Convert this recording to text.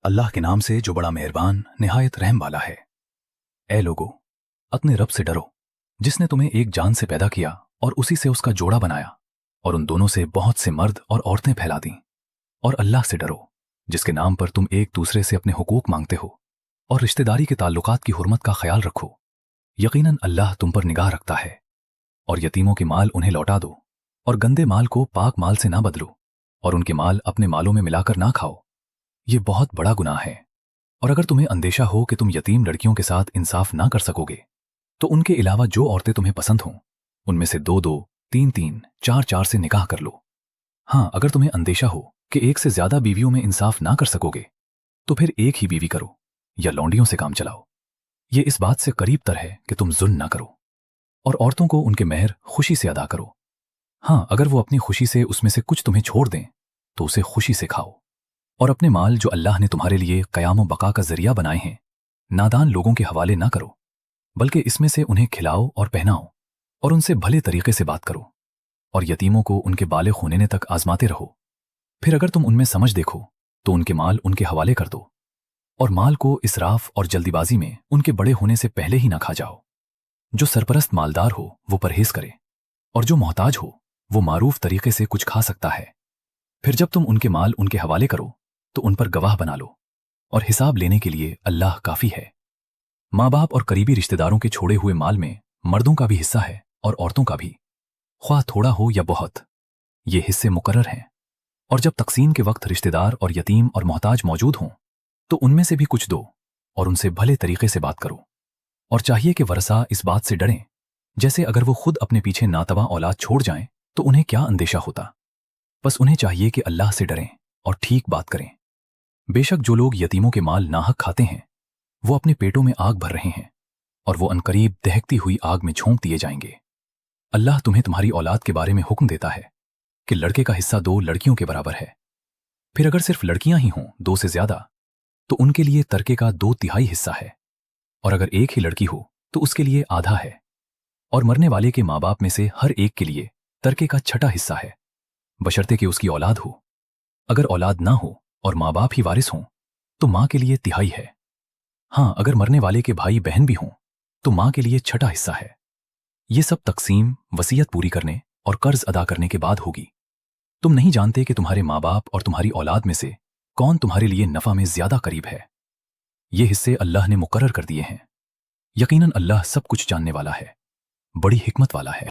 अल्लाह के नाम से जो बड़ा मेहरबान निहायत रहम वाला है। ए लोगो, अपने रब से डरो जिसने तुम्हें एक जान से पैदा किया और उसी से उसका जोड़ा बनाया और उन दोनों से बहुत से मर्द और औरतें फैला दी। और अल्लाह से डरो जिसके नाम पर तुम एक दूसरे से अपने हुकूक मांगते हो और रिश्तेदारी के ताल्लुकात की हुर्मत का ख्याल रखो। यकीनन अल्लाह तुम पर निगाह रखता है। और यतीमों के माल उन्हें लौटा दो और गंदे माल को पाक माल से ना बदलो और उनके माल अपने मालों में मिलाकर ना खाओ। ये बहुत बड़ा गुनाह है। और अगर तुम्हें अंदेशा हो कि तुम यतीम लड़कियों के साथ इंसाफ ना कर सकोगे तो उनके अलावा जो औरतें तुम्हें पसंद हों उनमें से 2-2, 3-3, 4-4 से निकाह कर लो। हाँ, अगर तुम्हें अंदेशा हो कि एक से ज्यादा बीवियों में इंसाफ ना कर सकोगे तो फिर एक ही बीवी करो या लौंडियों से काम चलाओ। ये इस बात से करीब तर है कि तुम जुल्म ना करो। और औरतों को उनके मेहर खुशी से अदा करो। हाँ, अगर वो अपनी खुशी से उसमें से कुछ तुम्हें छोड़ दें तो उसे खुशी से खाओ। और अपने माल जो अल्लाह ने तुम्हारे लिए क़याम व बका का जरिया बनाए हैं नादान लोगों के हवाले ना करो, बल्कि इसमें से उन्हें खिलाओ और पहनाओ और उनसे भले तरीके से बात करो। और यतीमों को उनके बालिग होने तक आजमाते रहो। फिर अगर तुम उनमें समझ देखो तो उनके माल उनके हवाले कर दो। और माल को इसराफ और जल्दीबाजी में उनके बड़े होने से पहले ही ना खा जाओ। जो सरपरस्त मालदार हो वो परहेज करे और जो मोहताज हो वो मारूफ तरीके से कुछ खा सकता है। फिर जब तुम उनके माल उनके हवाले करो तो उन पर गवाह बना लो और हिसाब लेने के लिए अल्लाह काफी है। माँ बाप और करीबी रिश्तेदारों के छोड़े हुए माल में मर्दों का भी हिस्सा है और औरतों का भी, ख्वाह थोड़ा हो या बहुत, ये हिस्से मुकर्रर हैं। और जब तकसीम के वक्त रिश्तेदार और यतीम और मोहताज मौजूद हों तो उनमें से भी कुछ दो और उनसे भले तरीके से बात करो। और चाहिए कि वरसा इस बात से डरें जैसे अगर वो खुद अपने पीछे नातवा औलाद छोड़ जाएं तो उन्हें क्या अंदेशा होता। बस उन्हें चाहिए कि अल्लाह से डरें और ठीक बात करें। बेशक जो लोग यतीमों के माल नाहक खाते हैं वो अपने पेटों में आग भर रहे हैं और वो अनकरीब दहकती हुई आग में झोंक दिए जाएंगे। अल्लाह तुम्हें तुम्हारी औलाद के बारे में हुक्म देता है कि लड़के का हिस्सा 2 लड़कियों के बराबर है। फिर अगर सिर्फ लड़कियां ही हों 2 से ज्यादा तो उनके लिए तरके का 2/3 हिस्सा है। और अगर एक ही लड़की हो तो उसके लिए आधा है। और मरने वाले के माँ बाप में से हर एक के लिए तरके का 6ठा हिस्सा है, बशर्ते कि उसकी औलाद हो। अगर औलाद ना हो और माँ बाप ही वारिस हों तो माँ के लिए 1/3 है। हाँ, अगर मरने वाले के भाई बहन भी हों तो माँ के लिए 6ठा हिस्सा है। ये सब तकसीम वसीयत पूरी करने और कर्ज अदा करने के बाद होगी। तुम नहीं जानते कि तुम्हारे माँ बाप और तुम्हारी औलाद में से कौन तुम्हारे लिए नफा में ज्यादा करीब है। ये हिस्से अल्लाह ने मुकर्रर कर दिए हैं। यकीनन अल्लाह सब कुछ जानने वाला है, बड़ी हिकमत वाला है।